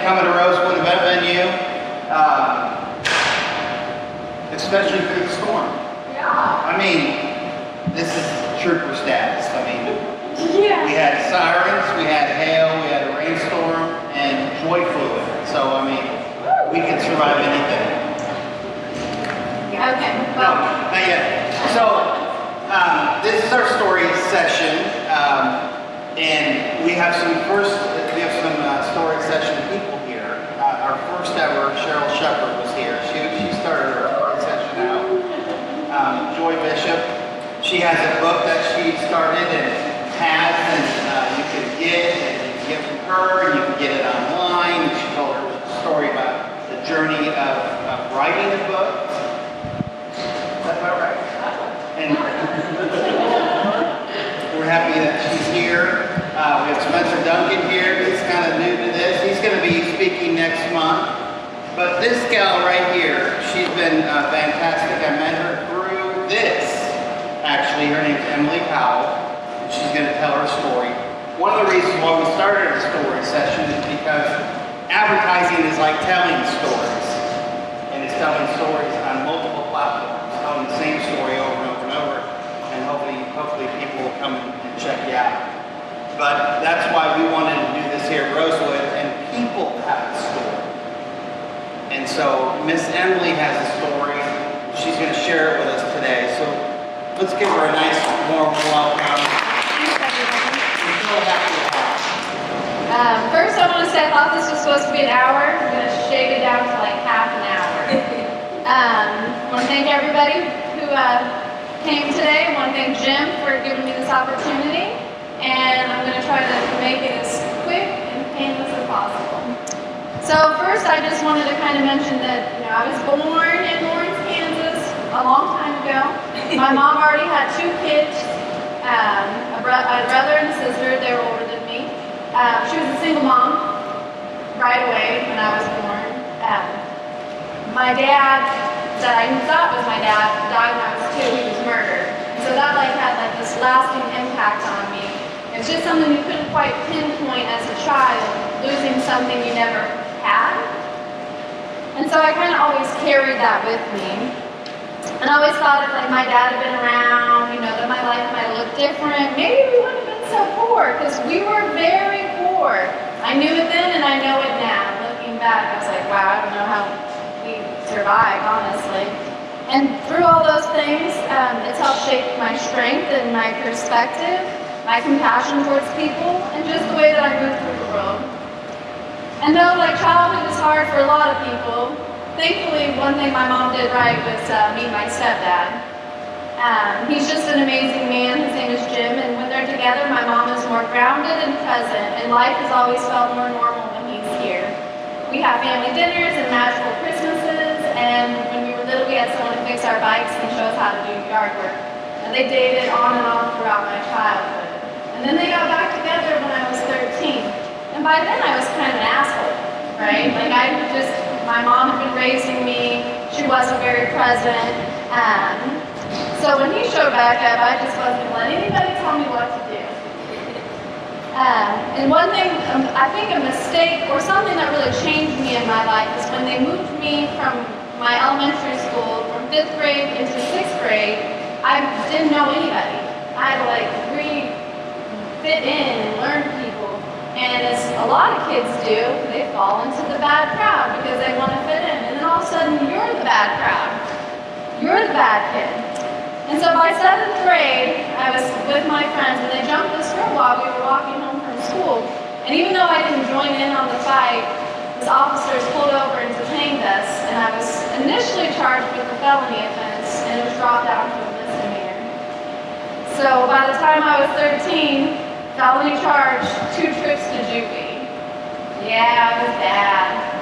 coming to Rosewood event venue, especially through the storm. Yeah. I mean, this is trooper status. I mean, Yeah. we had sirens, we had hail, we had a rainstorm, and joy fluid. So, I mean, we can survive anything. Okay. No, not yet. So, this is our story session, and we have some story session people here. Our first ever, Cheryl Shepard was here. She started our story session out. Joy Bishop, she has a book that she started and has, and you can get from her, and you can get it online. She told her a story about the journey of writing a book. That's about right. And we're happy that she's here. We have Spencer Duncan here. He's kind of new to this. He's going to be speaking next month. But this gal right here, she's been fantastic. I met her through this. Actually, her name's Emily Howell. And she's going to tell her story. One of the reasons why we started a story session is because advertising is like telling stories. And it's telling stories on multiple platforms, telling the same story over and over and over. And hopefully people will come and check you out. But that's why we wanted to do this here at Rosewood, and people have a story. And so Miss Emily has a story. She's going to share it with us today. So let's give her a nice warm welcome. We're so happy to have her. First, I want to say I thought this was supposed to be an hour. I'm going to shave it down to like half an hour. I want to thank everybody who came today. I want to thank Jim for giving me this opportunity. And I'm going to try to make it as quick and painless as possible. So first, I just wanted to kind of mention that I was born in Lawrence, Kansas a long time ago. My mom already had 2 kids, a brother and a sister. They were older than me. She was a single mom right away when I was born. My dad, that I thought was my dad, died when I was 2. He was murdered. So that had this lasting impact on me. It's just something you couldn't quite pinpoint as a child, losing something you never had. And so I kind of always carried that with me. And I always thought if my dad had been around, that my life might have looked different. Maybe we wouldn't have been so poor, because we were very poor. I knew it then and I know it now. Looking back, I was like, wow, I don't know how we survived, honestly. And through all those things, it's helped shape my strength and my perspective, my compassion towards people, and just the way that I move through the world. And though childhood is hard for a lot of people, thankfully one thing my mom did right was meet my stepdad. He's just an amazing man. His name is Jim, and when they're together, my mom is more grounded and present, and life has always felt more normal when he's here. We have family dinners and magical Christmases, and when we were little, we had someone to fix our bikes and show us how to do yard work. And they dated on and on throughout my childhood. And then they got back together when I was 13. And by then I was kind of an asshole, right? My mom had been raising me. She wasn't very present. So when he showed back up, I just wasn't going to let anybody tell me what to do. And one thing, I think a mistake or something that really changed me in my life is when they moved me from my elementary school from 5th grade into 6th grade. I didn't know anybody. I had to fit in and learn people. And as a lot of kids do, they fall into the bad crowd because they want to fit in. And then all of a sudden, you're the bad crowd. You're the bad kid. And so by 7th grade, I was with my friends and they jumped this girl while we were walking home from school. And even though I didn't join in on the fight, these officers pulled over and detained us. And I was initially charged with a felony offense and it was dropped down to a misdemeanor. So by the time I was 13, felony charge, 2 trips to juvie. Yeah, it was bad.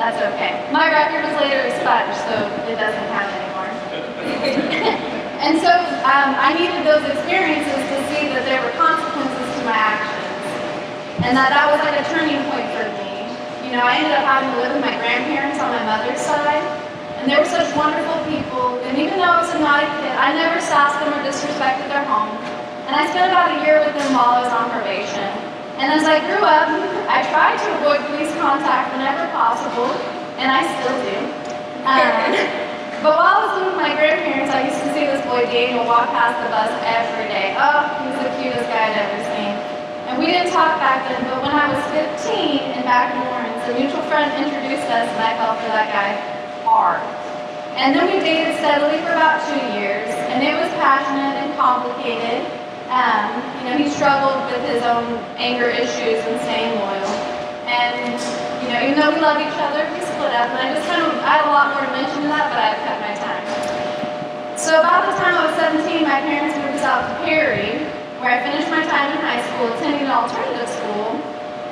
That's okay. My record was later expunged, so it doesn't count anymore. And so I needed those experiences to see that there were consequences to my actions. And that was a turning point for me. I ended up having to live with my grandparents on my mother's side. And they were such wonderful people. And even though I was a naughty kid, I never sassed them or disrespected their home. And I spent about a year with them while I was on probation. And as I grew up, I tried to avoid police contact whenever possible, and I still do. But while I was living with my grandparents, I used to see this boy Daniel walk past the bus every day. Oh, he was the cutest guy I'd ever seen. And we didn't talk back then, but when I was 15 and back in Lawrence, a mutual friend introduced us, and I fell for that guy hard. And then we dated steadily for about 2 years, and it was passionate and complicated. He struggled with his own anger issues and staying loyal. And, even though we love each other, we split up. And I had a lot more to mention to that, but I had cut my time. So about the time I was 17, my parents moved us out to Perry, where I finished my time in high school, attending an alternative school.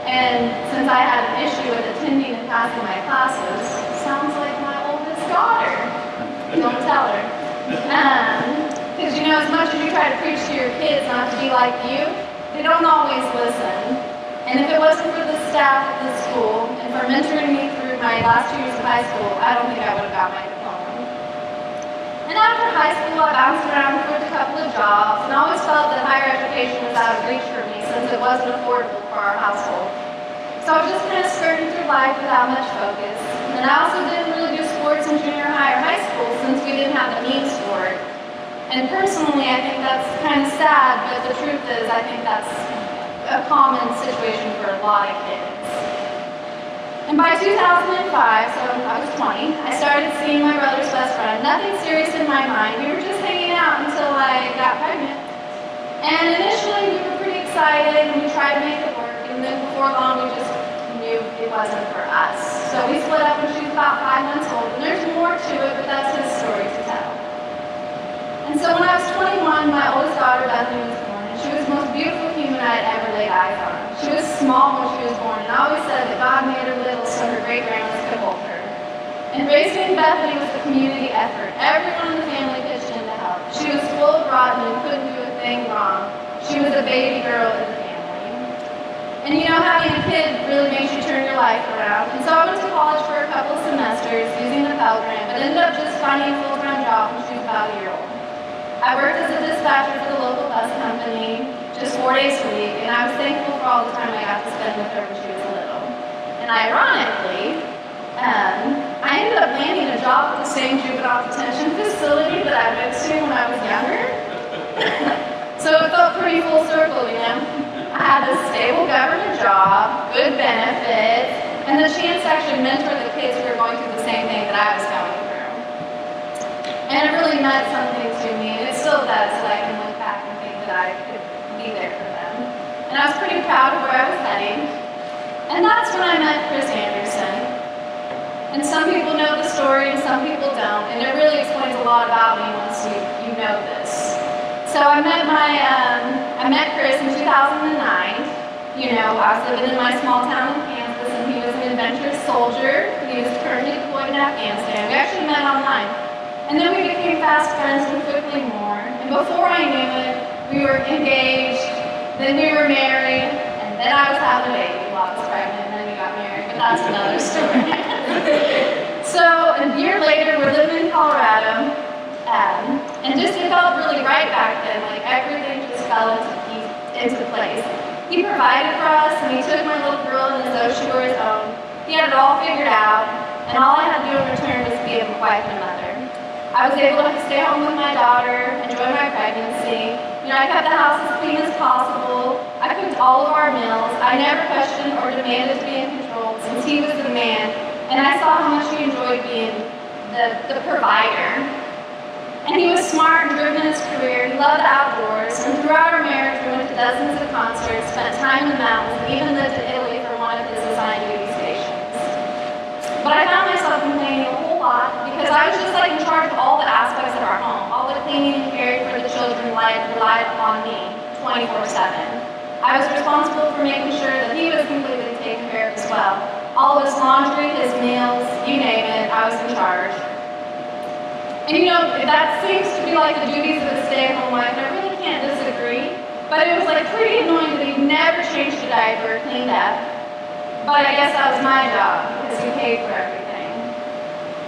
And since I had an issue with attending and passing my classes, sounds like my oldest daughter. Don't tell her. Because as much as you try to preach to your kids not to be like you, they don't always listen. And if it wasn't for the staff at the school and for mentoring me through my last 2 years of high school, I don't think I would have got my diploma. And after high school, I bounced around for a couple of jobs and always felt that higher education was out of reach for me since it wasn't affordable for our household. So I was just kind of skirting through life without much focus. And I also didn't really do sports in junior high or high school since we didn't have the means for it. And personally, I think that's kind of sad, but the truth is I think that's a common situation for a lot of kids. And by 2005, so I was 20, I started seeing my brother's best friend. Nothing serious in my mind. We were just hanging out until I got pregnant. And initially we were pretty excited and we tried to make it work. And then before long we just knew it wasn't for us. So we split up when she was about 5 months old. And there's more to it, but that's his story to tell. And so when I was 21, my oldest daughter, Bethany, was born, and she was the most beautiful human I had ever laid eyes on. She was small when she was born, and I always said that God made her little so her great-grandmas could hold her. And raising Bethany was a community effort. Everyone in the family pitched in to help. She was full of rotten and couldn't do a thing wrong. She was a baby girl in the family. And having a kid really makes you turn your life around. And so I went to college for a couple of semesters using the Pell Grant, but ended up just finding a full-time job when she was about a year old. I worked as a dispatcher for the local bus company just 4 days a week, and I was thankful for all the time I got to spend with her when she was little. And ironically, I ended up landing a job at the same juvenile detention facility that I went to when I was younger. So it felt pretty full circle, I had a stable government job, good benefits, and the chance to actually mentor the kids who were going through the same thing that I was going through. And it really meant something to me, and it still does, that I can look back and think that I could be there for them. And I was pretty proud of where I was heading. And that's when I met Chris Anderson. And some people know the story and some people don't, and it really explains a lot about me once you know this. So I met Chris in 2009. I was living in my small town in Kansas, and he was an adventurous soldier. He was currently deployed in Afghanistan. We actually met online. And then we became fast friends and quickly more. And before I knew it, we were engaged, then we were married, and then I was having a baby while I was pregnant, and then we got married, but that's another story. So a year later, we're living in Colorado, and just it felt really right back then, like everything just fell into place. He provided for us, and he took my little girl in as though she were his own. He had it all figured out, and all I had to do in return was be a wife and mother. I was able to stay home with my daughter, enjoy my pregnancy. I kept the house as clean as possible. I cooked all of our meals. I never questioned or demanded to be in control since he was the man, and I saw how much he enjoyed being the provider. And he was smart and driven in his career. He loved the outdoors, and throughout our marriage, we went to dozens of concerts, spent time in the mountains, and even lived in Italy for one of his assigned duty stations. But I found myself complaining a whole lot because I was just in charge of all the aspects of our home. All the cleaning and caring for the children relied upon me 24/7. I was responsible for making sure that he was completely taken care of as well. All of his laundry, his meals, you name it, I was in charge. And that seems to be like the duties of a stay-at-home wife, and I really can't disagree. But it was pretty annoying that he never changed a diaper, cleaned up. But I guess that was my job, because he paid for everything.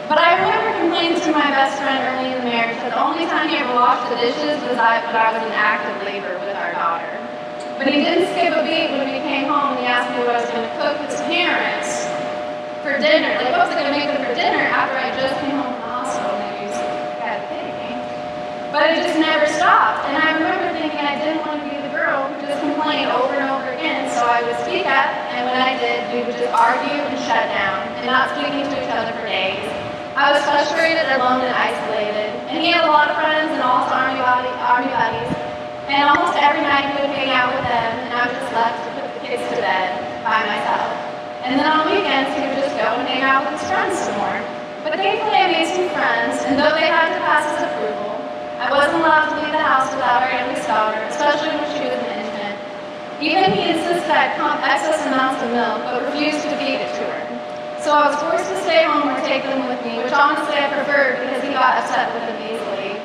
But I remember complaining to my best friend early in the marriage that the only time he ever washed the dishes was when I was in active labor with our daughter. But he didn't skip a beat when we came home and he asked me what I was going to cook his parents for dinner. Like, what was I going to make them for dinner after I just came home from the hospital and they used to get panicking. But it just never stopped. And I remember thinking I didn't want to be the girl who just complained over and over again. So I would speak up, and when I did, we would just argue and shut down and not speaking to each other for days. I was frustrated, alone, and isolated. And he had a lot of friends and also army buddies. And almost every night he would hang out with them, and I was just left to put the kids to bed by myself. And then on weekends, he would just go and hang out with his friends some more. But thankfully, I made some friends, and though they had to pass his approval, I wasn't allowed to leave the house without our youngest daughter, especially when she was an infant. Even he insisted I pump excess amounts of milk, but refused to feed it to her. So I was forced to stay home or take them with me, which honestly I preferred because he got upset with them easily.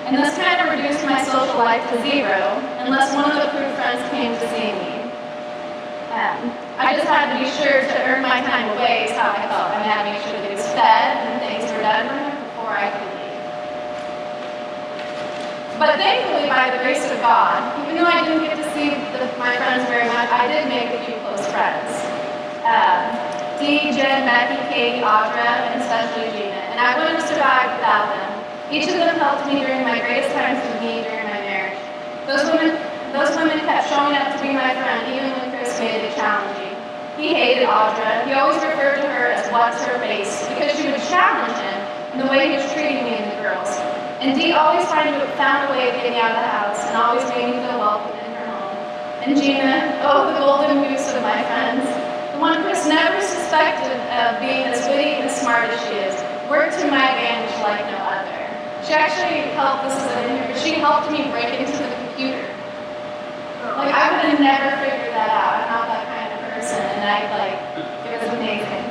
And this kind of reduced my social life to zero, unless one of the approved friends came to see me. I just had to be sure to earn my time away is how I felt. I had to make sure that he was fed and things were done for him before I could leave. But thankfully, by the grace of God, even though I didn't get to see my friends very much, I did make a few close friends. Dee, Jen, Becky, Katie, Audra, and especially Gina. And I wouldn't have survived without them. Each of them helped me during my greatest times of need during my marriage. Those women kept showing up to be my friend, even when Chris made it challenging. He hated Audra. He always referred to her as "what's her face" because she would challenge him in the way he was treating me and the girls. And Dee always found a way of getting out of the house and always made me feel welcome in her home. And Gina, oh, the golden goose of my friends, the one Chris never suspected of being as witty and smart as she is, worked to my advantage like no other. She actually helped, this is in here, she helped me break into the computer. Like, I would have never figured that out. I'm not that kind of person, and it was amazing.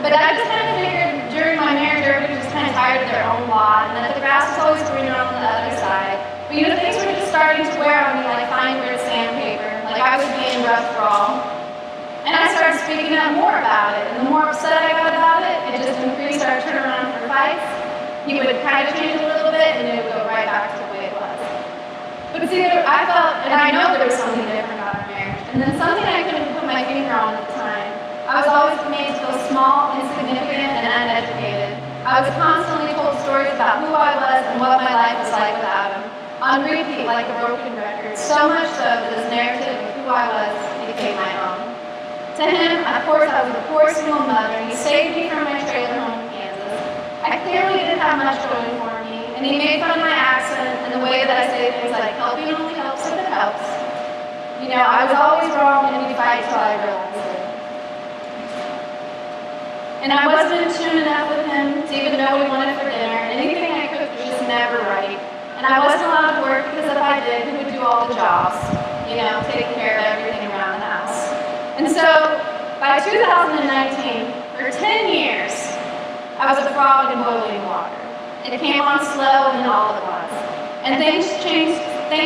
But I just kind of figured during my marriage, everybody was just kind of tired of their own lot, and that the grass was always greener on the other side. But things were just starting to wear on me like fine grit sandpaper, like I was being rough raw. And I started speaking up more about it, and the more upset I got about it, it just increased our turnaround for fights. He would kind of change a little bit, and it would go right back to the way it was. But see, I felt, and I know there was something different about our marriage, and then something I couldn't put my finger on at the time. I was always made to feel small, insignificant, and uneducated. I was constantly told stories about who I was and what my life was like without him, on repeat like a broken record, so much so that this narrative of who I was became my own. To him, of course, I was a poor single mother, and he saved me from my trailer home in Kansas. I clearly didn't have much going for me, and he made fun of my accent and the way that I say things like, helping only helps if it helps. I was always wrong, and he'd fight till I realized it. And I wasn't in tune enough with him to even know what he wanted for dinner, and anything I cooked was just never right. And I wasn't allowed to work because if I did, he would do all the jobs, taking care of everything around the house. And so, by 2019, for 10 years, I was a frog in boiling water. It came on slow, and then all at once. And things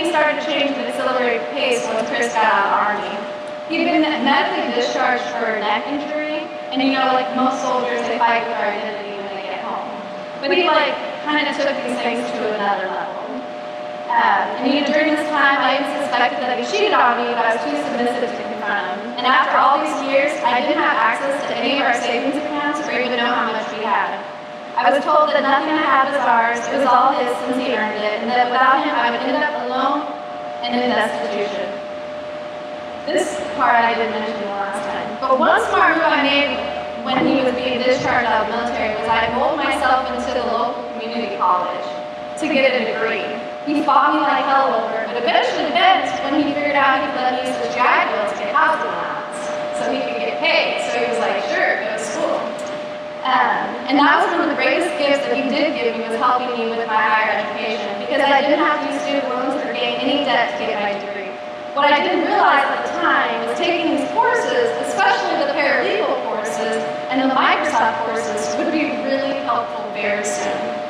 started to change at an accelerated pace once Chris got out of the Army. He'd been medically discharged for a neck injury, and like most soldiers, they fight with their identity when they get home. But he kind of took these things to another level. During this time, I even suspected that he cheated on me, but I was too submissive to confront him. And after all these years, I didn't have access to any of our savings accounts or even know how much we had. I was told that nothing I had was ours, it was all his since he earned it, and that without him, I would end up alone and in destitution. This part I didn't mention the last time. But one smart move I made when he was being discharged out of the military was I enrolled myself into the local community college to get a degree. He fought me like hell over it, but eventually bent when he figured out he could let me use his GI Bill to get housing allowance so he could get paid. So he was like, sure, go to school. And that was one of the greatest gifts that he did give me, was helping me with my higher education, because I didn't have to use student loans or gain any debt to get my degree. What I didn't realize at the time was taking these courses, especially the paralegal courses and the Microsoft courses, would be really helpful very soon.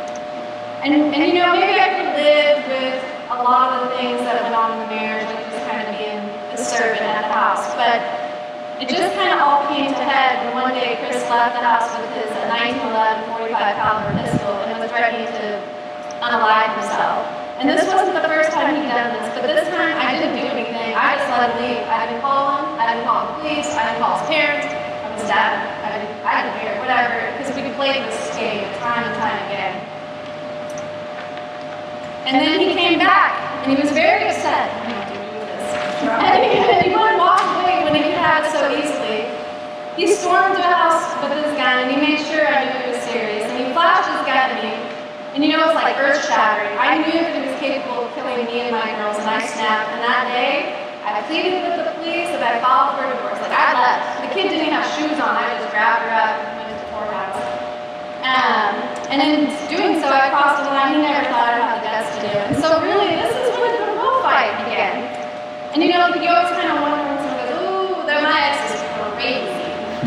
And maybe I could live with a lot of the things that went on in the marriage, like just kind of being the servant at the house. But it just kind of all came to head when one day Chris left the house with his 1911 45 caliber pistol and was ready to unalive himself. And this wasn't the first time he done this, but this time I didn't do anything. I just let him leave. I didn't call him. I didn't call the police. I didn't call his parents. I was dad. I didn't care, whatever, because we played this game time and time again. And then he came back, and he was very upset. I don't do this. And he wouldn't walk away when he could have it so easily. He stormed the house with his gun, and he made sure I knew he was serious. And he flashed his gun at me, and it was like earth-shattering. I knew that he was capable of killing me and my girls, and I snapped. And that day, I pleaded with the police that I filed for divorce. Like, I left. The kid didn't even have shoes on. I just grabbed her up and went to the courthouse. And in doing so, I crossed the line. He never thought I'd have the guts to do it. And so really, this is when the real fight began. And you always kind of wonder when someone goes, ooh, my ex is crazy.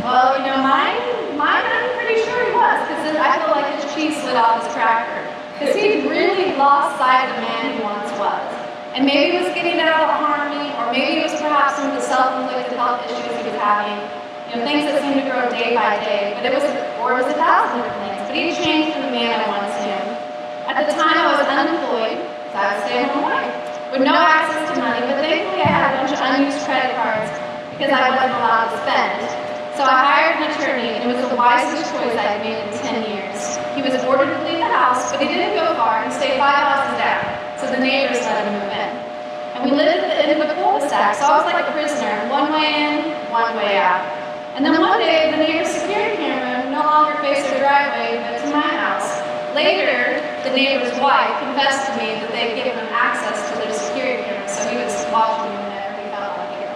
Well, mine, I'm pretty sure he was, because I feel like his cheese slid off his tractor. Because he really lost sight of the man he once was. And maybe it was getting out of harmony, or maybe it was perhaps some of the self-inflicted health issues he was having. Things that seemed to grow day by day, but it was 1,000 different things. But he changed from the man I once knew. At the time, I was unemployed, so I was staying home wife, with no access to money, but thankfully I had a bunch of unused credit cards because I wasn't allowed to spend. So I hired an attorney, and it was the wisest choice I'd made in 10 years. He was ordered to leave the house, but he didn't go far. He stayed 5 houses down, so the neighbors let him move in. And we lived at the end of a cul-de-sac, so I was like a prisoner, one way in, one way out. And then one day, the neighbor's security camera no longer faced their driveway, but to my house. Later, the neighbor's wife confessed to me that they'd given him access to their security camera, so he was watching me whenever he felt like it.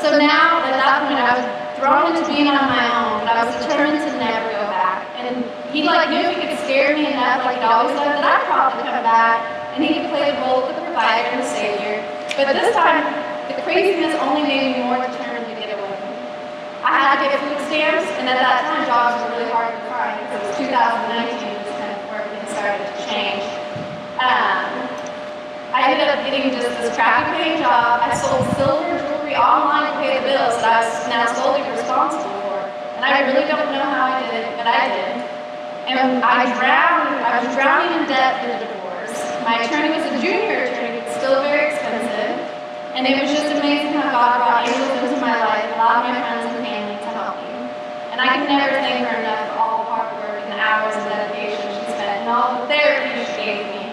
So now, at that point, I was thrown into being on my own, but I was determined to never go back. And he knew he could scare me enough, like he'd always done, that I'd probably come back, and he could play the role of the provider and the savior. But this time, the craziness only made me more determined to get away. I had to get food stamps, and at that time, jobs were really hard to find, because it was 2019, was kind of where everything started to change. I ended up getting just this crappy paying job. I sold silver jewelry online to pay the bills that I was now solely responsible for. And I really don't know how I did it, but I did. And I was drowning in debt through the divorce. My attorney was a junior attorney, but still very expensive. And it was just amazing how God brought angels into my life and allowed my friends and family to help me. And I can never thank her enough for all the hard work and the hours of dedication she spent and all the therapy she gave me.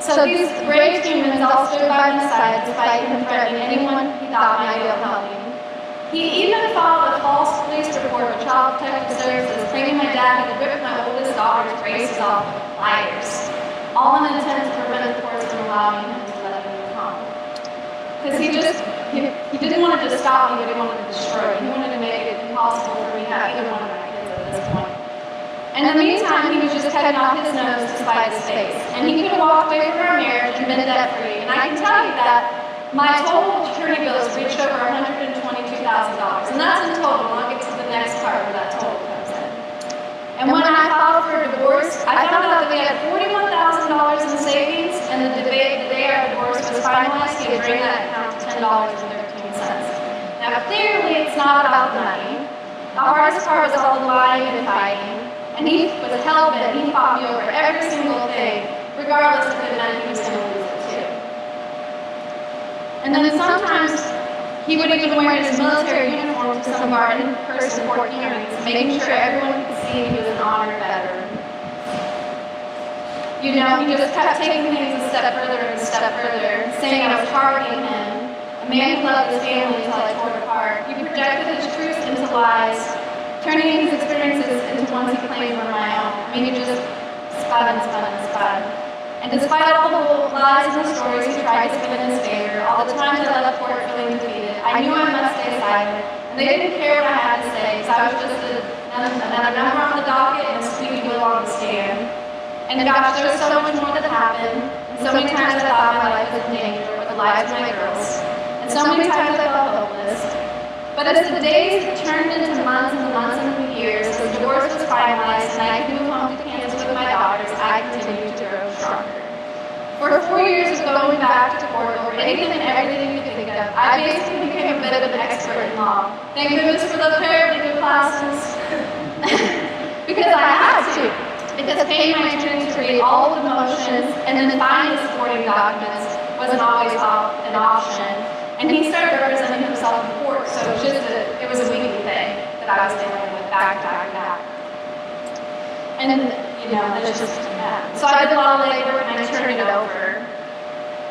So these brave humans all stood by my side despite him threatening anyone he thought might be able to help me. He even filed a false police report with Child Protective Services claiming my dad had ripped my oldest daughter's braces off with pliers, all in an attempt to prevent the courts from allowing him to let me go home. Because he didn't want to just stop me, but he wanted to destroy me. He wanted to make it impossible for me to have either one of my kids at this point. And in the meantime, he was just cutting off his nose to spite his face. And he could have walked away from our marriage and been debt-free. And I can tell you that my total attorney bills reached over $122,000. And that's in total. I'll get to the next part where that total comes in. And when I filed for a divorce, I found out that we had $41,000 in savings, and the day our divorce was finalized, he had drained that account to $10.13. Now, clearly, it's not about the money. The hardest part was all the lying and fighting. And he was hell-bent. He fought me over every single thing, regardless if it meant he was going to lose it too. And then sometimes he would even wear his military uniform to some of our in-person court hearings, making sure everyone could see he was an honored veteran. He just kept taking things a step further and a step further, saying I was targeting him, a man who loved his family until I tore it apart. He projected his truths into lies, turning his experiences into ones he claimed were my own. He just spun and spun and spun. And despite all the lies and the stories he tried to spin in his favor, all the times I left court feeling defeated, I knew I must stay silent. And they didn't care what I had to say, so I was just another number on the docket and a squeaky wheel on the stand. And gosh, there was so much more that happened. And so many times I thought my life was in danger with the lives of my girls. And so many times I felt hopeless. But as the days turned into months and months and years, the divorce was finalized and I could move home to Kansas with my daughters, I continued to grow stronger. For 4 years of going back to court over anything and everything you could think of, I basically became a bit of an expert in law. Thank goodness for the paralegal classes, because I had to. because paying my attorney to read all of the motions and then find the supporting documents wasn't always an option. And he started representing himself in court, so it was a weekly thing that I was dealing with back to back to back. And, that's just, so I did a lot of labor and I turned it over.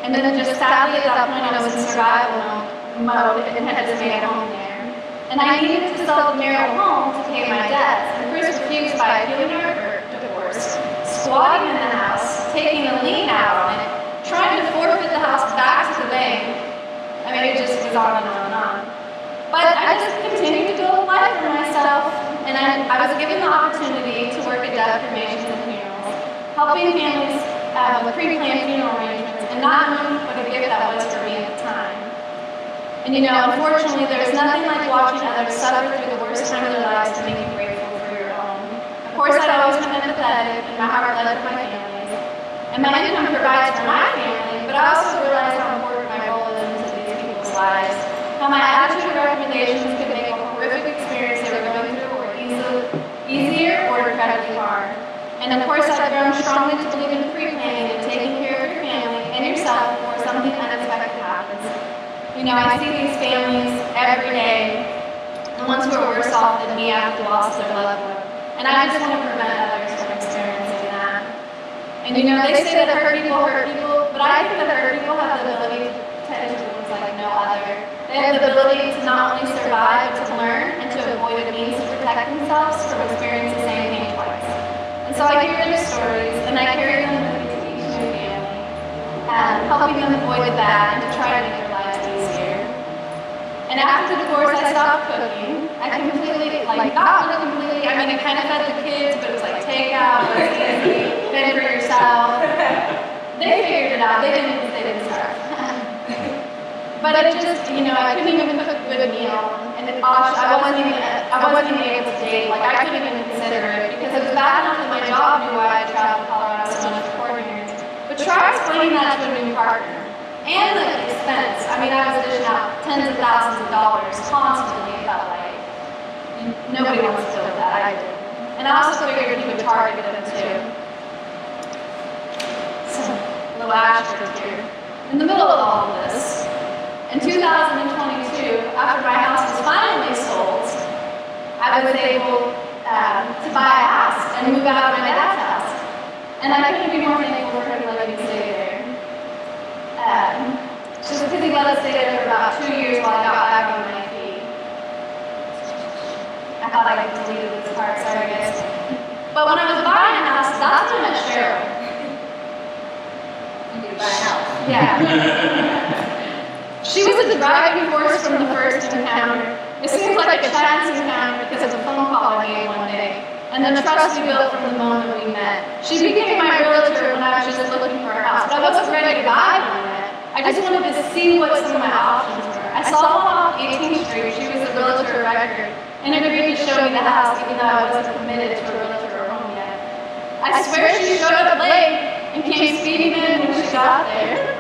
And then just sadly at that point I was in survival mode and had to stay at home there. And I needed to sell the marital home to pay my debts. And Chris refused by appealing our divorce, squatting in the house, taking a lien out on it, trying to forfeit the house back to the bank. I mean, it just was on and on and on. But I just continued to build a life for myself, and I was given the opportunity to work at death cremations and funerals, helping families with pre-planned funeral arrangements, and not knowing what a gift that was for me at the time. And unfortunately, there's nothing like watching others suffer through the worst time of their lives to make you grateful for your own. Of course, I'd always been empathetic, and my heart led for my family. And my income provides for my family, but I also realized how important my role is into these people's lives. How my attitude or recommendations could make a horrific experience they were going through or easier or incredibly hard. And of course, I've grown strongly to believe in pre-planning and taking care of your family and yourself before something unexpected happens. I see these families every day, the ones who are worse off than me after the loss of their loved one. And I just want to prevent others from experiencing that. And they say that hurt people, but I think that hurt people have the ability to tend to wounds like no other. They have the ability to not only survive, but to learn and to avoid a means to protect themselves from experiencing the same pain twice. And so I hear their stories, and I carry them with me to each new family, helping them avoid the bad and to try to make their lives easier. And after the divorce, I stopped cooking. I completely, not really completely, I kind of fed the kids, but it was like takeout, it was easy, fend for yourself. They figured it out. They didn't start. But it just, I couldn't even cook a good meal, and I wasn't even able to date. I couldn't even consider it because it was bad enough that my job knew why I traveled to Colorado so much for 4 years. But try explaining that to a new partner. And the expense. I was dishing out tens of thousands of dollars constantly, it felt like. Nobody wants to deal with that, I did. And I also figured he would target them too. So, a little asterisk here. In the middle of all of this, in 2022, after my house was finally sold, I was able to buy a house and move out of my dad's house. And I couldn't be more thankful for him letting me stay there. Just because he let us stay there for about 2 years while I got back on my feet. I thought I deleted this part, sorry guys. But when I was buying a house, that's when I met Cheryl. You need to buy a house. Yeah. She was the driving force from the first encounter. It seems like a chance encounter because of a phone call I made one day. And then the trust we built from the moment we met. She became my realtor when I was just looking for a house, but I wasn't ready to buy one yet. I just wanted to see what some of my options were. I saw one off 18th Street. She was a realtor of record and agreed to show me the house even though I wasn't committed to a realtor or home yet. I swear she showed up late and came speeding in when she got there.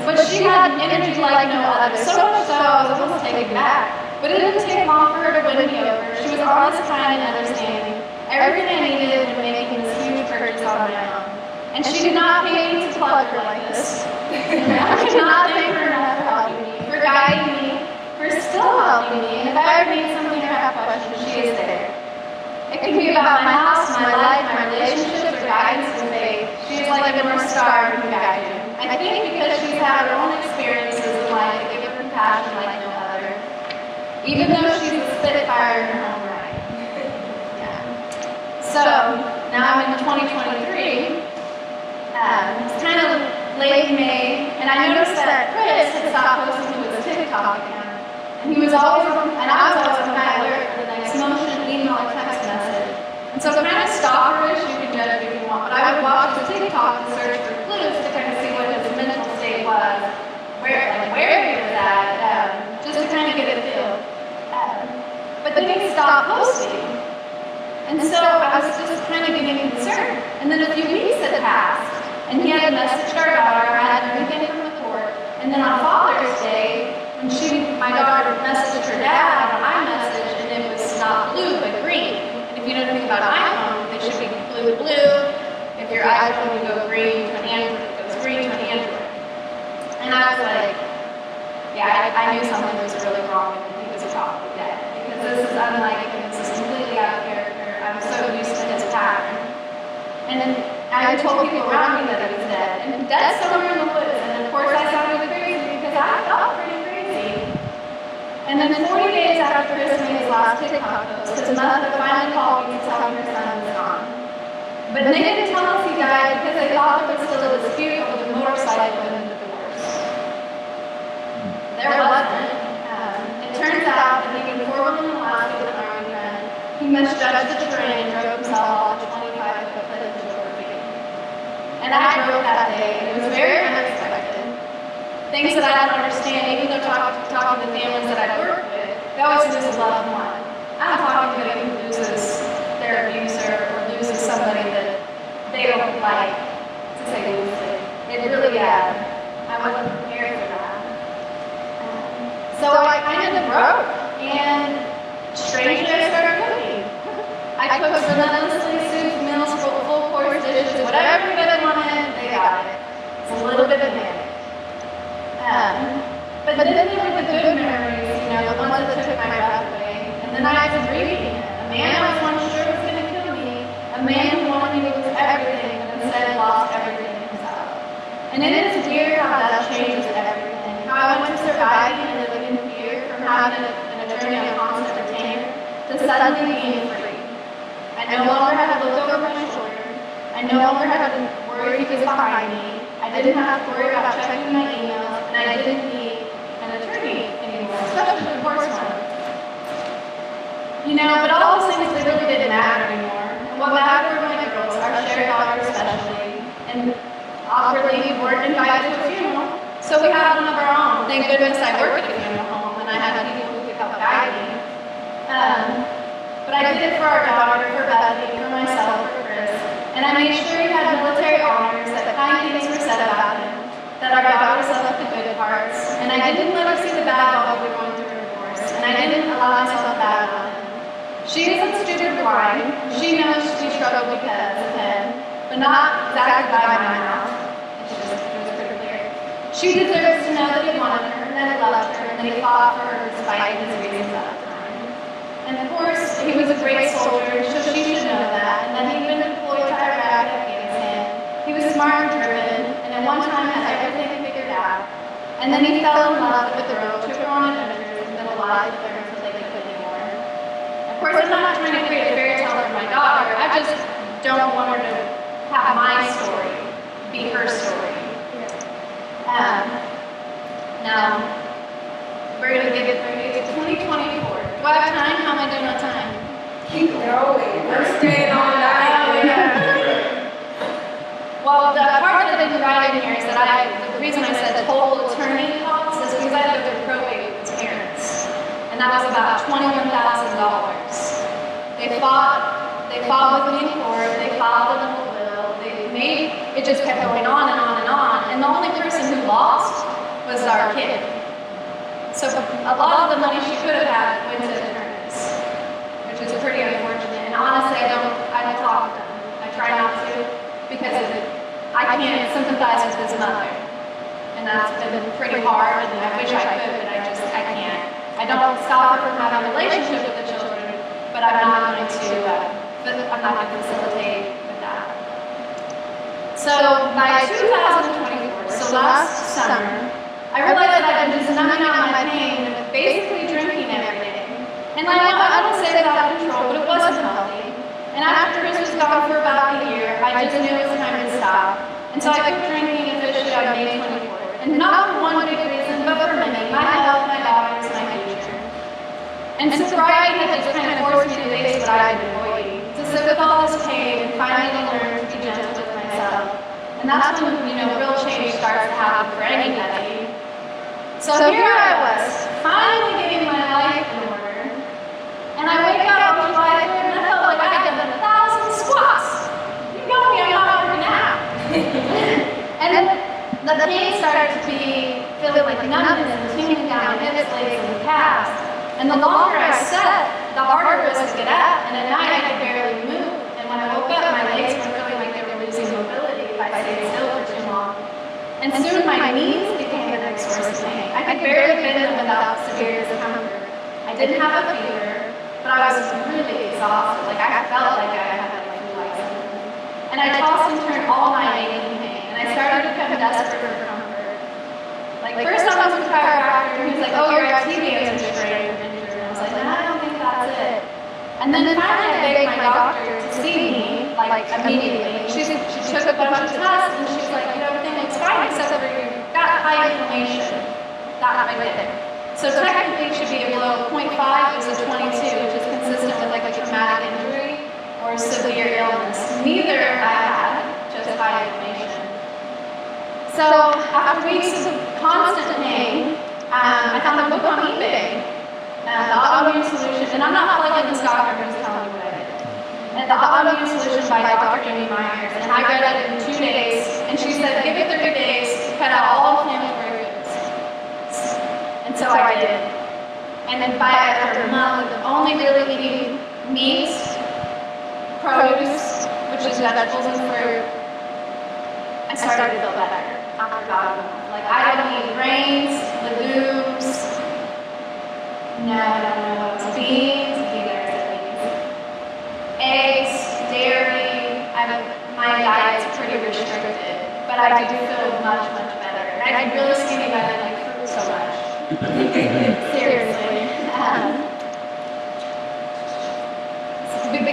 But she had energy like no other, so much so I was almost taken back. But it didn't take long for her to win me over. She was honest, kind, and understanding. Everything I needed when making this huge purchase on my own. And she did not pay me to plug her like this. I cannot thank her enough for helping me, for guiding me, for still helping me. And if I ever need something or have questions, she is there. It can be about my house, my life, my relationships, or guidance and faith. She is like a North Star who can guide you. I think because she's had her own experiences in life that give her compassion like no other. Even though she's a spitfire in her own right. Yeah. So, now I'm in 2023. It's kind of late May, and I noticed that Chris had stopped posting to his TikTok account. And he was always on, and I was always on high alert for the next motion, email, or text message. And so kind of stalkerish, you can judge if you want, but I would watch his TikTok and search for clues to kind of see what his mental state was, where he was at, just to kind of get a feel. But then he stopped posting. And so I was just kind of getting concerned. And then a few weeks had passed, and he had messaged our daughter, I had everything from the court. And then on Father's Day, when my daughter messaged her dad on iMessage, and it was not blue, but green. And if you know anything about iPhone, they should be blue, I knew something was really wrong and he was probably dead. Because this is unlike him, this is completely out of character. I'm so used to his pattern. And then I told people around me that he was dead. And dead somewhere in the woods. And of course I sounded crazy because I felt pretty crazy. And then 40 days after Chris made his last TikTok post, his mother finally called me to tell me her son was gone. But they didn't tell us he died because they thought there was still a dispute over the motorcycle and the divorce. There wasn't. It turns out that he was formerly in Alaska with an army friend. He misjudged the terrain and drove himself off a 25-foot cliff into Topeka. And I drove that day, and it was very unexpected. Things that I don't understand, even though talking to families that I work with, they always lose a loved one. I'm talking to anybody who loses their abuser or loses somebody that they don't like, to say loosely. It really, I wasn't prepared for that. So I kind of broke, and strangely I started cooking. I cooked relentlessly soup, meals, full course dishes, whatever anybody wanted, they got it. It's a little bit of manic. But then there were the good memories, you know, the ones that took my breath away. And then I was reading it. A man I was once sure was going to kill me, a man who wanted me to lose everything, but instead lost everything himself. And it is weird how that changes everything. How I went from surviving and living in fear, from having an attorney on constant retainer, to suddenly being free. I no longer had to look over my shoulder. I no longer had to worry he was behind me. I didn't have to worry about checking my emails, and I didn't need an attorney anymore, especially a divorce one. You know, but all those things, they really didn't matter anymore. And what mattered were my girls, our shared daughter especially, and awkwardly we weren't invited to a funeral, so we had one of our own. Thank goodness I worked at a funeral home, and I had people who could help guide me. But I did it for our daughter, for Bethany, for myself, for Chris, and I made sure he had military honors, that kind things were said about him, that our daughter left the good parts, and I didn't let her see the bad while we were going through a divorce, and I didn't allow myself bad on him. She isn't stupid or blind. She knows she struggled because of him, but not exactly by my mouth. It was pretty clear. She deserves to know that he wanted her, and that he loved her, and that he fought for her despite his reasons at the time. And of course, he was a great soldier, so she should know that, and that he'd been deployed to Iraq and Afghanistan. He was smart and driven, and at one time had everything figured out. And then he fell in love with the girl, took her on adventures, and then lied to her until they couldn't anymore. Of course, I'm not trying to create a fairy tale for my daughter. I just don't want her to have my story be her story. Now, we're going to get to 2024. Do I have time? How am I doing on time? Keep going. We're staying all night. Well, the part that I didn't write in here is that the reason I said total attorney costs is because I lived in probate with his parents. And that was about $21,000. They fought with me in court, they filed a little bill, it just kept going on and on and on. And the only person who lost was our kid. So a lot of the money she could have had went to attorneys, which is pretty unfortunate. And honestly, I don't talk to them. I try not to, because I can't sympathize with his mother. And that's been pretty hard, and I wish I could, but I can't. I don't stop her from having a relationship with the children, but I'm not going to facilitate with that. So by 2024, so last summer, I realized that I'd been just numbing out my pain with basically drinking every day. And I don't say that out of control, but it wasn't healthy. And after Chris was gone for about a year, I just knew it was time to stop. And so I quit drinking officially on May 24th. And not for one big reason, but for many: my health, my daughters, my future. And sobriety had just kind of forced me to face what I'd been avoiding, to sit with all this pain and finally learn to be gentle with myself. And that's when, real change starts to happen for anybody. So here I was, finally getting my life in order, and I wake up on July 3rd and I felt like I had done 1,000 squats. You know me, I'm not working out. And the pain started to feel like numbness and tingling down my hips, legs, and calves. And the longer I sat, the harder it was to get at, and at night I could barely move. And when I woke up, my legs were feeling like they were losing mobility if I stayed still for too long. And soon my knees became the next source of pain. I could barely bend them without severe discomfort. I didn't have a fever, but I was really exhausted. Like I felt like I had like flu-like symptoms. And I tossed and turned all night aching pain, and I started to become desperate for comfort. Like first I went to the chiropractor, and he was like, "Oh, your IT bands are strained." And I was like, "No, I don't think that's it." And then finally I begged my doctor to see me, like immediately. She took a bunch of tests, and she was like, "You know, everything looks fine except for you've got high inflammation." That right there. So technically it should be a below 0.5 is a 22, which is consistent with like a traumatic injury or severe illness. Neither I had, just high inflammation. So after weeks of constant pain, I found a book on eBay, The Autoimmune Solution, and I'm not plugging this doctor, I'm just telling you what I did. And The Autoimmune Solution by Dr. Amy Myers, and I read it in 2 days, and she said, give it 30 days to cut out all inflammatory foods. And so I did. And then by after a month of only really eating meat, produce, which is vegetables and fruit, I started to feel better after about a month. Like I don't eat grains, legumes, no, I don't know what else. Beans, eggs, dairy. My diet's pretty restricted, but I do feel much, much better. And I really skinny by then, like fruit so much. Seriously.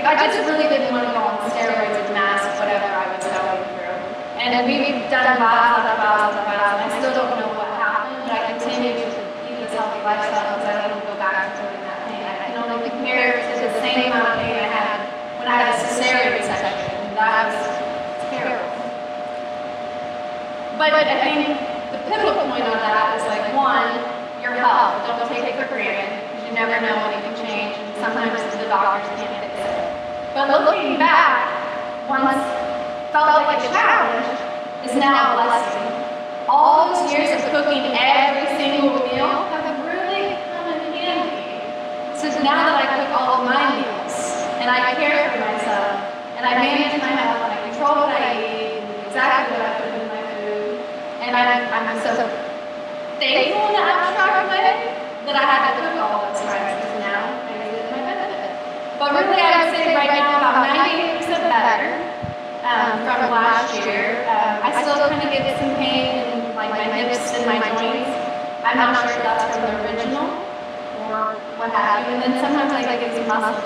I just really didn't want to go on steroids, masks, whatever I was going through. And we've done vials after vials after vials, and I still don't know what happened, but I continue to eat this healthy lifestyle because I don't go back to feeling that pain. I can only compare it to the same amount of pain I had when I had a cesarean section. That was terrible. But I think the pivotal point on that is like, one, your health. Don't take it for granted, because you never know when it can change, and sometimes the doctors can't fix it. But looking back, once felt like a challenge, is now a blessing. All those years of cooking every single meal have really come in handy. So now that I cook all of my meals, and I care for myself, and I manage my health, and I control what I eat, and exactly what I put in my food, and I'm so thankful in the abstract way that I had to cook all those times, because now I use it to my benefit. But really, I would say right now about 98% better from last year. I still kind of get some pain in like my hips and my joints. I'm not sure if that's from the original or what have you. And then sometimes I get some muscle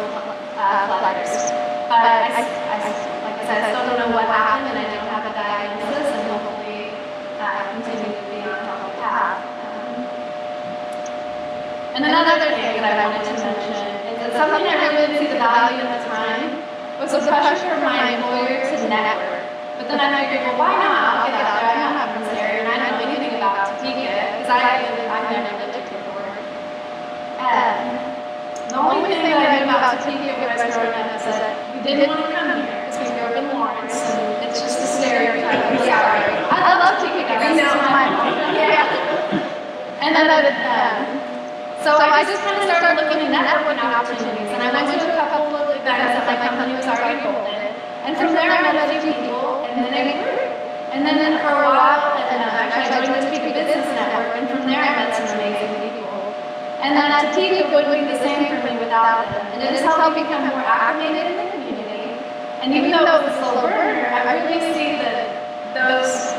flutters. But like I said, I still don't know what happened, and I don't have a diagnosis, and hopefully I continue to be on a healthy path. And another thing that I wanted to mention is that something I really didn't see the value at the time was the pressure from my employer to network. But then I figured, well, why not? I'll get out there. I don't have this area, and I don't know anything about Topeka, because I've never lived it before. The only thing that I knew about Topeka when I was growing up is that we didn't want to come here, because we grew up in Lawrence, and it's just a stereotype. I'm sorry. I love Topeka. This is my home. Yeah. And then so I just kind of started looking at networking opportunities, and I went to a couple of events that my company was already holding. And from there I met a few people, and then it grew. And then for a while, actually I joined the Topeka Business Network, and from there I met some amazing people. And then Topeka wouldn't be the same for me without them. And it has helped me become more acclimated in the community. And even though it was a slow burner, I really see that those,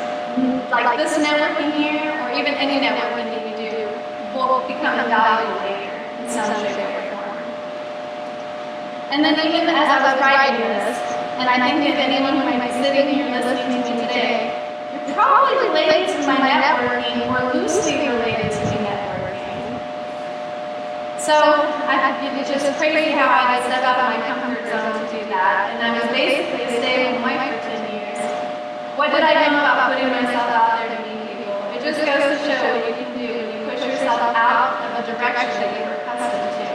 like this networking here, or even any networking that we do, will become invaluable later in some shape or form. And then even as I was writing this, and I think if anyone who might be sitting here listening to me today, you're probably related to my networking or loosely related to me networking. So it's just crazy how I step out of my comfort zone to do that. And I was basically a stay-at-home wife for 10 years. What did I know about putting myself out there to meet people? It just goes to show what you can do when you push yourself out of a direction that you were accustomed to.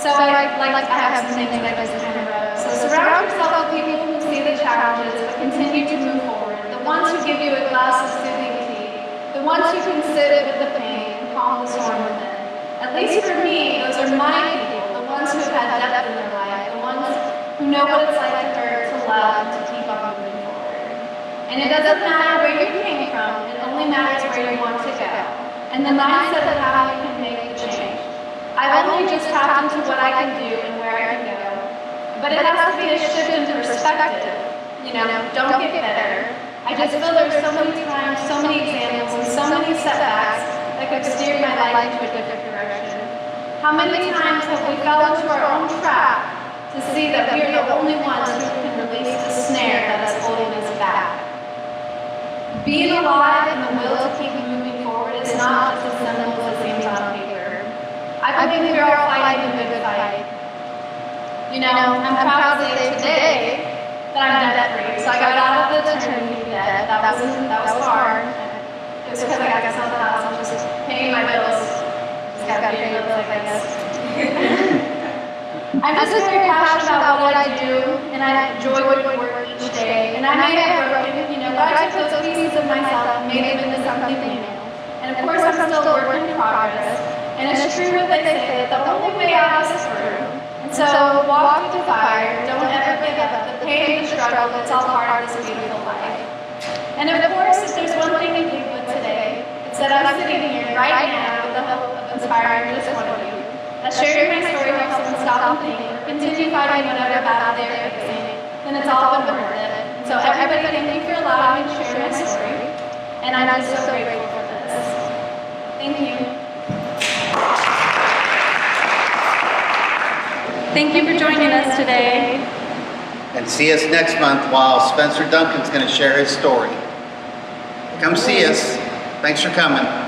So I have some things that I just kind of wrote. So surround yourself with people who see the challenges but continue to move forward. The ones who give you a glass of soothing tea. The ones who can sit with the pain and calm the storm within. At least for me, those are my people. The ones who have had depth in their life. The ones who know what it's like to hurt, to love, and to keep on moving forward. And it doesn't matter where you came from. It only matters where you want to go. and the mindset of how you can make the change. I've only just tapped into what I can do and where I can go. But it has to be a shift in perspective. Don't get bitter. I just feel there's so many times, so many examples, and so many setbacks that could steer my life into a different direction. How many times have we fell into our own trap to see that we are the only ones who can release the snare that is holding us back? Being alive and the will to keep moving forward is not just as simple as names on paper. I believe we are all fighting a good fight. I'm proud to say today that I'm debt-free. So I got out of the attorney debt. That was hard. It was because I got something else. I'm just paying my bills. Just got to pay my bills, I guess. I'm just very passionate about what I do, and I enjoy doing work each day. And I may have broken, but I took those pieces of myself and made them into something new. And of course, I'm still a work in progress. And it's true what they say, that the only way out is through. And so walk through the fire, don't ever give up. The pain, the struggle, it's all part of this beautiful life. And of course, if there's one thing you leave with today, it's that I'm sitting here right now with the hope of inspiring just one of you. That sharing my story helps them stop and think, or continue fighting whatever battle they're facing, then it's all been worth it. And so everybody, thank you for allowing me to share my story. And I'm just so grateful for this. Thank you. Thank you for joining us today. And see us next month while Spencer Duncan's going to share his story. Come see us. Thanks for coming.